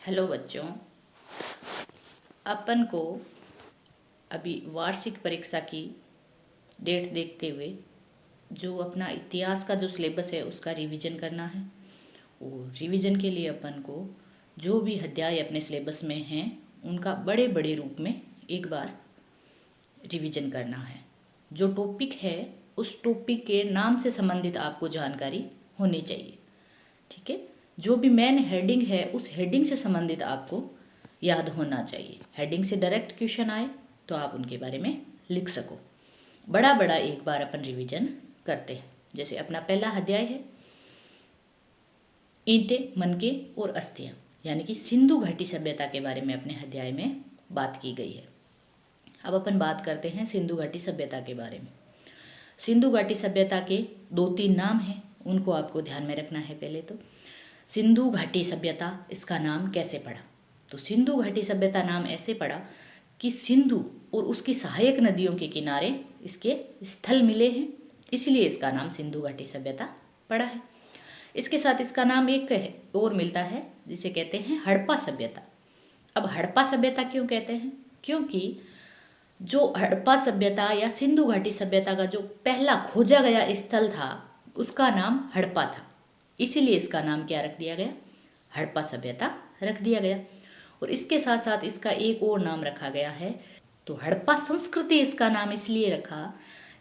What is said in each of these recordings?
Hello बच्चों, अपन को अभी वार्षिक परीक्षा की डेट देखते हुए जो अपना इतिहास का जो सिलेबस है उसका रिवीजन करना है। और रिवीजन के लिए अपन को जो भी अध्याय अपने सिलेबस में हैं उनका बड़े बड़े रूप में एक बार रिवीजन करना है। जो टॉपिक है उस टॉपिक के नाम से संबंधित आपको जानकारी होनी चाहिए। ठीक है, जो भी मेन हेडिंग है उस हेडिंग से संबंधित आपको याद होना चाहिए। हेडिंग से डायरेक्ट क्वेश्चन आए तो आप उनके बारे में लिख सको। बड़ा बड़ा एक बार अपन रिवीजन करते हैं। जैसे अपना पहला अध्याय है ईंटें, मनके और अस्थियां, यानी कि सिंधु घाटी सभ्यता के बारे में अपने अध्याय में बात की गई है। अब अपन बात करते हैं सिंधु घाटी सभ्यता के बारे में। सिंधु घाटी सभ्यता के 2-3 नाम हैं, उनको आपको ध्यान में रखना है। पहले तो सिंधु घाटी सभ्यता, इसका नाम कैसे पड़ा? तो सिंधु घाटी सभ्यता नाम ऐसे पड़ा कि सिंधु और उसकी सहायक नदियों के किनारे इसके स्थल मिले हैं, इसलिए इसका नाम सिंधु घाटी सभ्यता पड़ा है। इसके साथ इसका नाम एक है और मिलता है जिसे कहते हैं हड़प्पा सभ्यता। अब हड़प्पा सभ्यता क्यों कहते हैं? क्योंकि जो हड़प्पा सभ्यता या सिंधु घाटी सभ्यता का जो पहला खोजा गया स्थल था उसका नाम हड़प्पा था, इसीलिए इसका नाम क्या रख दिया गया? हड़प्पा सभ्यता रख दिया गया। और इसके साथ साथ इसका एक और नाम रखा गया है, तो हड़प्पा संस्कृति इसका नाम इसलिए रखा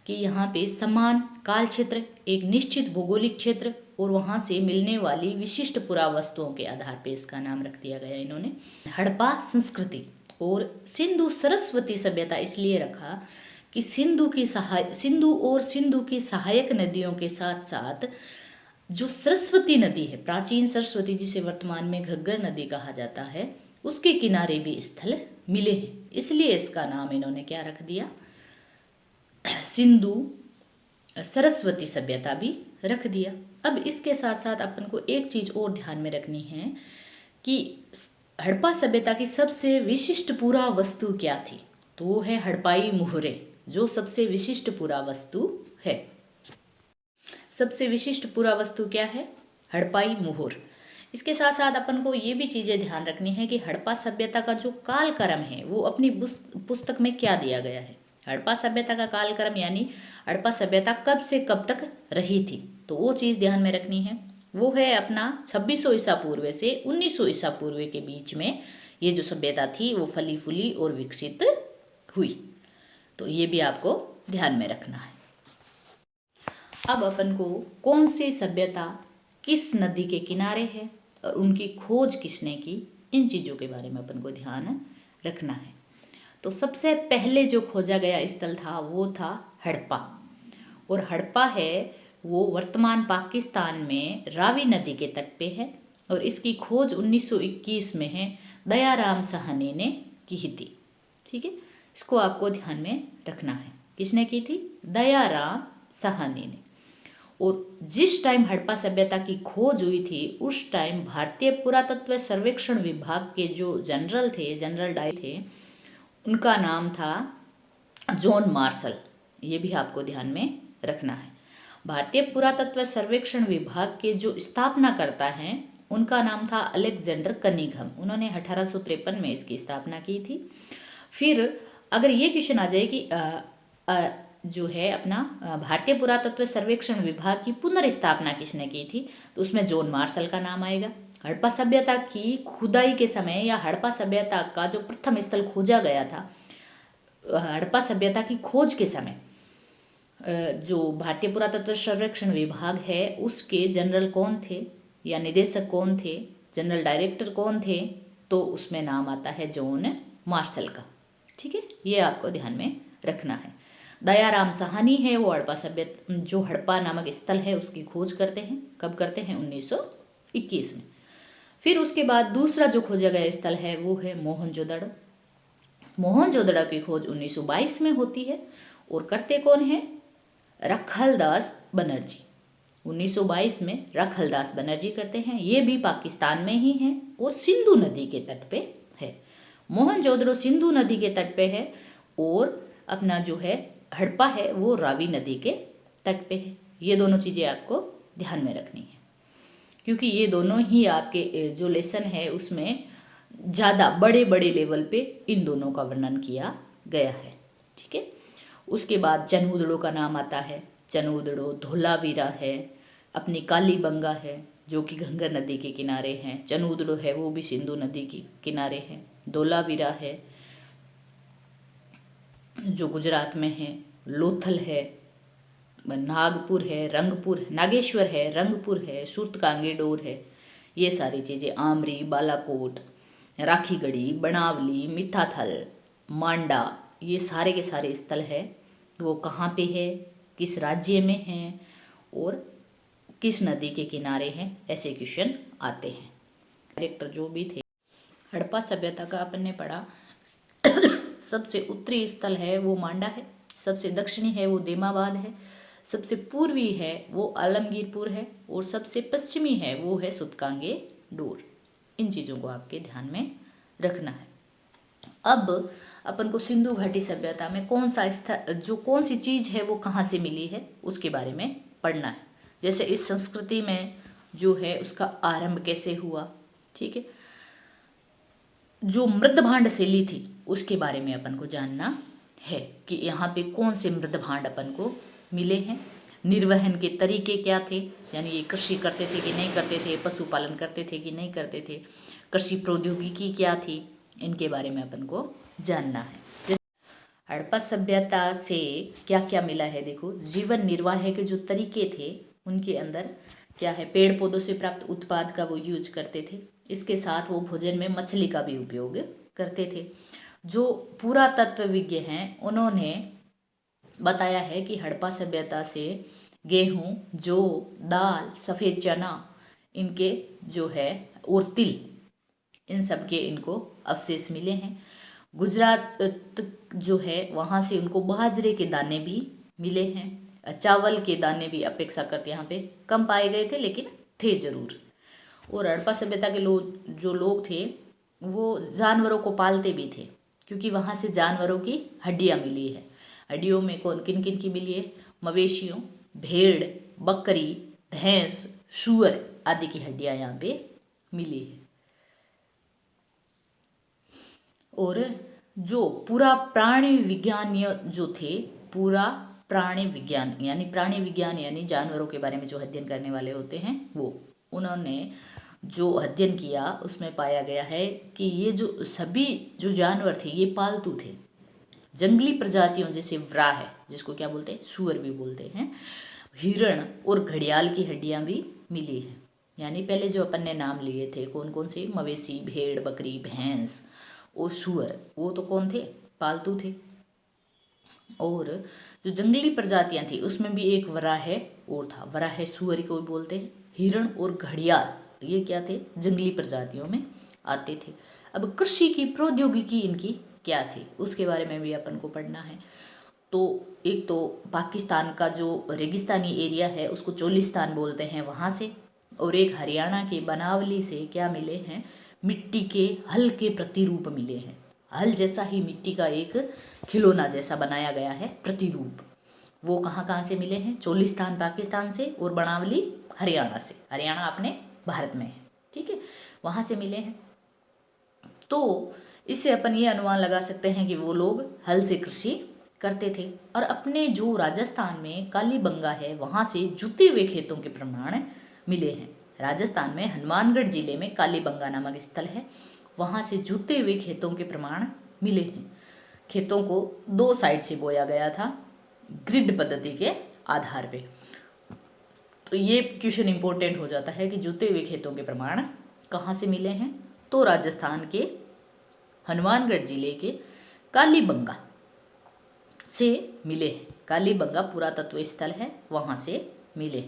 कि यहाँ पे समान काल क्षेत्र, एक निश्चित भौगोलिक क्षेत्र और वहाँ से मिलने वाली विशिष्ट पुरावस्तुओं के आधार पे इसका नाम रख दिया गया इन्होंने, हड़प्पा संस्कृति। और सिंधु सरस्वती सभ्यता इसलिए रखा कि सिंधु और सिंधु की सहायक नदियों के साथ साथ जो सरस्वती नदी है, प्राचीन सरस्वती जिसे वर्तमान में घग्गर नदी कहा जाता है, उसके किनारे भी स्थल मिले हैं, इसलिए इसका नाम इन्होंने क्या रख दिया? सिंधु सरस्वती सभ्यता भी रख दिया। अब इसके साथ साथ अपन को एक चीज और ध्यान में रखनी है कि हड़प्पा सभ्यता की सबसे विशिष्ट पुरावस्तु क्या थी? तो वो है हड़प्पाई मुहरे, जो सबसे विशिष्ट पुरावस्तु है। सबसे विशिष्ट पुरावस्तु क्या है? हड़प्पाई मुहर। इसके साथ साथ अपन को ये भी चीज़ें ध्यान रखनी है कि हड़प्पा सभ्यता का जो कालक्रम है वो अपनी पुस्तक में क्या दिया गया है। हड़प्पा सभ्यता का कालक्रम यानी हड़प्पा सभ्यता कब से कब तक रही थी, तो वो चीज़ ध्यान में रखनी है। वो है अपना 2600 ईसा पूर्व से 1900 ईसा पूर्व के बीच में ये जो सभ्यता थी वो फली फूली और विकसित हुई, तो ये भी आपको ध्यान में रखना है। अब अपन को कौन सी सभ्यता किस नदी के किनारे है और उनकी खोज किसने की, इन चीज़ों के बारे में अपन को ध्यान रखना है। तो सबसे पहले जो खोजा गया स्थल था वो था हड़प्पा, और हड़प्पा है वो वर्तमान पाकिस्तान में रावी नदी के तट पे है, और इसकी खोज 1921 में है दयाराम साहनी ने की थी। ठीक है, इसको आपको ध्यान में रखना है। किसने की थी? दयाराम साहनी ने। और जिस टाइम हड़प्पा सभ्यता की खोज हुई थी उस टाइम भारतीय पुरातत्व सर्वेक्षण विभाग के जो जनरल थे, जनरल डाई थे, उनका नाम था जॉन मार्शल। ये भी आपको ध्यान में रखना है। भारतीय पुरातत्व सर्वेक्षण विभाग के जो स्थापना करता है उनका नाम था अलेक्जेंडर कनिंघम। उन्होंने 1853 में इसकी स्थापना की थी। फिर अगर ये क्वेश्चन आ जाए कि जो है अपना भारतीय पुरातत्व सर्वेक्षण विभाग की पुनर्स्थापना किसने की थी, तो उसमें जॉन मार्शल का नाम आएगा। हड़प्पा सभ्यता की खुदाई के समय या हड़प्पा सभ्यता का जो प्रथम स्थल खोजा गया था, हड़प्पा सभ्यता की खोज के समय जो भारतीय पुरातत्व सर्वेक्षण विभाग है उसके जनरल कौन थे या निदेशक कौन थे, जनरल डायरेक्टर कौन थे, तो उसमें नाम आता है जॉन मार्शल का। ठीक है, ये आपको ध्यान में रखना है। दयाराम साहनी है वो हड़प्पा सभ्यता, जो हड़प्पा नामक स्थल है उसकी खोज करते हैं। कब करते हैं? 1921 में। फिर उसके बाद दूसरा जो खोजा गया स्थल है वो है मोहनजोदड़ो। मोहनजोदड़ो की खोज 1922 में होती है, और करते कौन है? रखलदास बनर्जी। 1922 में रखलदास बनर्जी करते हैं। ये भी पाकिस्तान में ही है और सिंधु नदी के तट पे है। मोहनजोदड़ो सिंधु नदी के तट पे है और अपना जो है हड़प्पा है वो रावी नदी के तट पे है। ये दोनों चीज़ें आपको ध्यान में रखनी है, क्योंकि ये दोनों ही आपके जो लेसन है उसमें ज़्यादा बड़े बड़े लेवल पे इन दोनों का वर्णन किया गया है। ठीक है, उसके बाद चनूदड़ो का नाम आता है। चनूदड़ो, धोलावीरा है, अपनी कालीबंगा है जो कि गंगा नदी के किनारे हैं। चनूदड़ो है वो भी सिंधु नदी के किनारे है। धोलावीरा है जो गुजरात में है। लोथल है, नागपुर है, रंगपुर, नागेश्वर है, रंगपुर है, सूरतकांगेडोर है। ये सारी चीज़ें, आमरी, बालाकोट, राखीगढ़ी, बनावली, मिठाथल, मांडा, ये सारे के सारे स्थल है वो कहाँ पे है, किस राज्य में है और किस नदी के किनारे हैं, ऐसे क्वेश्चन आते हैं। डायरेक्टर जो भी थे, हड़प्पा सभ्यता का अपन ने पढ़ा। सबसे उत्तरी स्थल है वो मांडा है, सबसे दक्षिणी है वो देमाबाद है, सबसे पूर्वी है वो आलमगीरपुर है और सबसे पश्चिमी है वो है सूरतकांगेडोर। इन चीज़ों को आपके ध्यान में रखना है। अब अपन को सिंधु घाटी सभ्यता में कौन सा स्थल, जो कौन सी चीज़ है वो कहाँ से मिली है उसके बारे में पढ़ना है। जैसे इस संस्कृति में जो है उसका आरंभ कैसे हुआ, ठीक है, जो मृदभांड शैली थी उसके बारे में अपन को जानना है कि यहाँ पे कौन से मृदभांड अपन को मिले हैं, निर्वहन के तरीके क्या थे, यानी ये कृषि करते थे कि नहीं करते थे, पशुपालन करते थे कि नहीं करते थे, कृषि प्रौद्योगिकी क्या थी, इनके बारे में अपन को जानना है। हड़प्पा सभ्यता से क्या क्या मिला है, देखो, जीवन निर्वाह के जो तरीके थे उनके अंदर क्या है, पेड़ पौधों से प्राप्त उत्पाद का वो यूज करते थे। इसके साथ वो भोजन में मछली का भी उपयोग करते थे। जो पुरातत्वविज्ञ हैं उन्होंने बताया है कि हड़प्पा सभ्यता से गेहूं, जौ, दाल, सफ़ेद चना, इनके जो है और तिल, इन सब के इनको अवशेष मिले हैं। गुजरात जो है वहाँ से उनको बाजरे के दाने भी मिले हैं। चावल के दाने भी अपेक्षाकृत यहाँ पे कम पाए गए थे, लेकिन थे जरूर। और हड़प्पा सभ्यता के जो लोग थे वो जानवरों को पालते भी थे, क्योंकि वहाँ से जानवरों की हड्डियाँ मिली है। हड्डियों में कौन किन किन की मिली है, मवेशियों, भेड़, बकरी, भैंस, सूअर आदि की हड्डियाँ यहाँ पे मिली है। और जो पूरा प्राणी विज्ञान जो थे, पूरा प्राणी विज्ञान यानी जानवरों के बारे में जो अध्ययन करने वाले होते हैं वो, उन्होंने जो अध्ययन किया उसमें पाया गया है कि ये जो सभी जो जानवर थे ये पालतू थे। जंगली प्रजातियों जैसे व्रा है, जिसको क्या बोलते हैं, सूअर भी बोलते हैं, हिरण और घड़ियाल की हड्डियां भी मिली हैं। यानी पहले जो अपन ने नाम लिए थे कौन कौन से, मवेशी, भेड़, बकरी, भैंस और सूअर, वो तो कौन थे, पालतू थे। और जो जंगली प्रजातियां थी उसमें भी एक वराह और था, वराह सूअर को बोलते हैं। हिरण और घड़ियाल ये क्या थे, जंगली प्रजातियों में आते थे। अब कृषि की प्रौद्योगिकी इनकी क्या थी उसके बारे में भी अपन को पढ़ना है। तो एक तो पाकिस्तान का जो रेगिस्तानी एरिया है उसको चोलिस्तान बोलते हैं, वहाँ से, और एक हरियाणा के बनावली से क्या मिले हैं, मिट्टी के हल के प्रतिरूप मिले हैं। हल जैसा ही मिट्टी का एक खिलौना जैसा बनाया गया है प्रतिरूप, वो कहाँ कहाँ से मिले हैं, चोलिस्तान पाकिस्तान से और बनावली हरियाणा से। हरियाणा अपने भारत में है, ठीक है, वहाँ से मिले हैं। तो इससे अपन ये अनुमान लगा सकते हैं कि वो लोग हल से कृषि करते थे। और अपने जो राजस्थान में कालीबंगा है वहाँ से जुते हुए खेतों के प्रमाण मिले हैं। राजस्थान में हनुमानगढ़ जिले में कालीबंगा नामक स्थल है, वहाँ से जुते हुए खेतों के प्रमाण मिले हैं। खेतों को दो साइड से बोया गया था ग्रिड पद्धति के आधार पे। तो ये क्वेश्चन इंपॉर्टेंट हो जाता है कि जुते हुए खेतों के प्रमाण कहाँ से मिले हैं, तो राजस्थान के हनुमानगढ़ जिले के कालीबंगा से मिले हैं। कालीबंगा पुरातत्व स्थल है, वहाँ से मिले।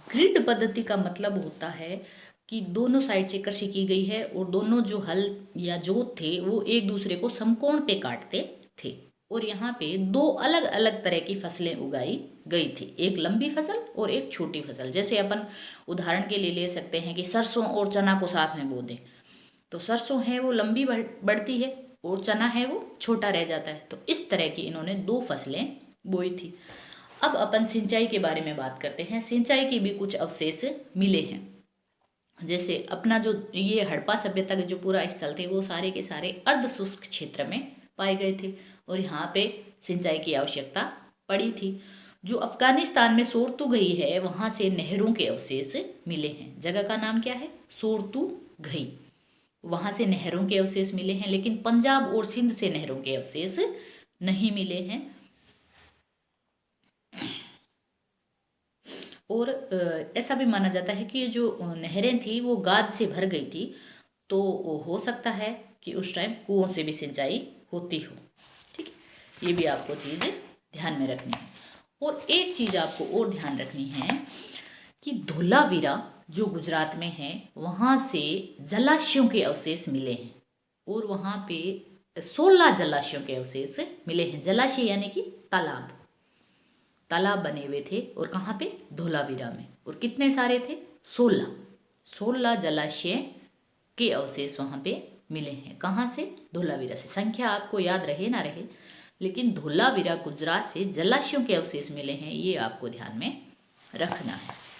ग्रिड पद्धति का मतलब होता है कि दोनों साइड से कृषि की गई है और दोनों जो हल या जोत थे वो एक दूसरे को समकोण पे काटते थे, और यहाँ पे दो अलग अलग तरह की फसलें उगाई गई थी, एक लंबी फसल और एक छोटी फसल। जैसे अपन उदाहरण के लिए ले सकते हैं कि सरसों और चना को साथ में बो दें, तो सरसों है वो लंबी बढ़ती है और चना है वो छोटा रह जाता है। तो इस तरह की इन्होंने दो फसलें बोई थी। अब अपन सिंचाई के बारे में बात करते हैं। सिंचाई के भी कुछ अवशेष मिले हैं। जैसे अपना जो ये हड़प्पा सभ्यता के जो पूरा स्थल थे वो सारे के सारे अर्ध शुष्क क्षेत्र में पाए गए थे और यहाँ पे सिंचाई की आवश्यकता पड़ी थी। जो अफगानिस्तान में सोर्तुगई है वहाँ से नहरों के अवशेष मिले हैं। जगह का नाम क्या है? सोर्तुगई। वहाँ से नहरों के अवशेष मिले हैं, लेकिन पंजाब और सिंध से नहरों के अवशेष नहीं मिले हैं। और ऐसा भी माना जाता है कि ये जो नहरें थी वो गाद से भर गई थी, तो हो सकता है कि उस टाइम कुओं से भी सिंचाई होती हो। ठीक है, ये भी आपको चीज़ ध्यान में रखनी है। और एक चीज़ आपको और ध्यान रखनी है कि धोलावीरा जो गुजरात में है वहाँ से जलाशयों के अवशेष मिले हैं और वहाँ पे 16 जलाशयों के अवशेष मिले हैं। जलाशय यानी कि तालाब बने हुए थे और कहाँ पे? धोलावीरा में। और कितने सारे थे? 16 जलाशय के अवशेष वहाँ पे मिले हैं। कहाँ से? धोलावीरा से। संख्या आपको याद रहे ना रहे, लेकिन धोलावीरा गुजरात से जलाशयों के अवशेष मिले हैं, ये आपको ध्यान में रखना है।